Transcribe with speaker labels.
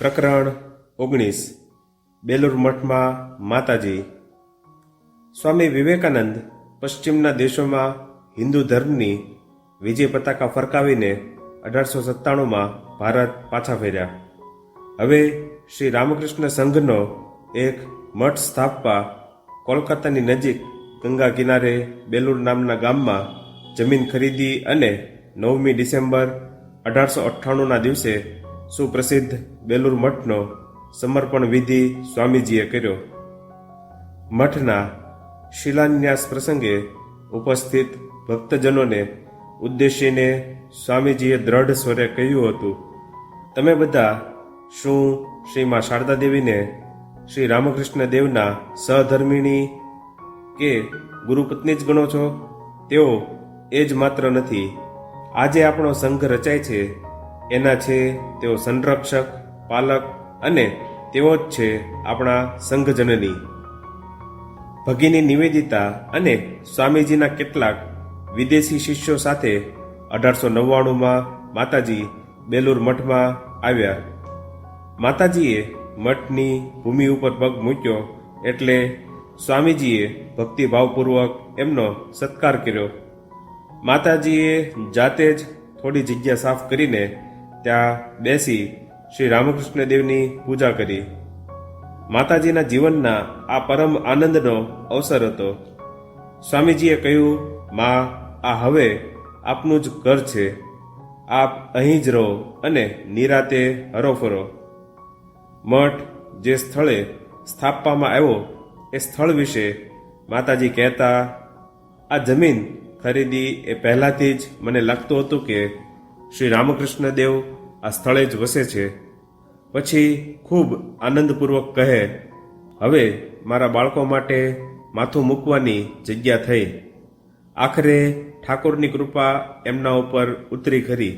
Speaker 1: પ્રકરણ 19 બેલુર મઠમાં માતાજી. સ્વામી વિવેકાનંદ પશ્ચિમના દેશોમાં હિન્દુ ધર્મની વિજય પતાકા ફરકાવીને 1897માં ભારત પાછા ફર્યા. હવે શ્રી રામકૃષ્ણ સંઘનો એક મઠ સ્થાપવા કોલકાતાની નજીક ગંગા કિનારે બેલુર નામના ગામમાં જમીન ખરીદી અને 9મી ડિસેમ્બર 1898ના દિવસે સુપ્રસિદ્ધ બેલુર મઠનો સમર્પણ વિધિ સ્વામીજીએ કર્યો. મઠના શિલાન્યાસ પ્રસંગે ઉપસ્થિત ભક્તજનોને ઉદ્દેશીને સ્વામીજીએ દ્રઢ સ્વરે કહ્યું હતું, તમે બધા શું શ્રી મા શારદા દેવીને શ્રી રામકૃષ્ણ દેવના સહધર્મિણી કે ગુરુપત્ની જ ગણો છો? તેઓ એ જ માત્ર નથી, આજે આપણો સંઘ રચાય છે એના છે તેઓ સંરક્ષક, પાલક અને તેઓ જ છે આપણા સંઘજનની. ભગિની નિવેદિતા અને સ્વામીજીના કેટલાક વિદેશી શિષ્યો સાથે 1899માં માતાજી બેલુર મઠમાં આવ્યા. માતાજીએ મઠની ભૂમિ ઉપર પગ મૂક્યો એટલે સ્વામીજીએ ભક્તિભાવપૂર્વક એમનો સત્કાર કર્યો. માતાજીએ જાતે જ થોડી જગ્યા સાફ કરીને ત્યાં બેસી શ્રી રામકૃષ્ણ દેવની પૂજા કરી. માતાજીના જીવનના આ પરમ આનંદનો અવસર હતો. સ્વામીજીએ કહ્યું, માં, આ હવે આપનું જ ઘર છે. આપ અહીં જ રહો અને નિરાતે હરોફરો. મઠ જે સ્થળે સ્થાપવામાં આવ્યો એ સ્થળ વિશે માતાજી કહેતા, આ જમીન ખરીદી એ પહેલાંથી જ મને લાગતું હતું કે શ્રી રામકૃષ્ણ દેવ આ સ્થળે જ વસે છે. પછી ખૂબ આનંદપૂર્વક કહે, હવે મારા બાળકો માટે માથું મૂકવાની જગ્યા થઈ. આખરે ઠાકોરની કૃપા એમના ઉપર ઉતરી ખરી.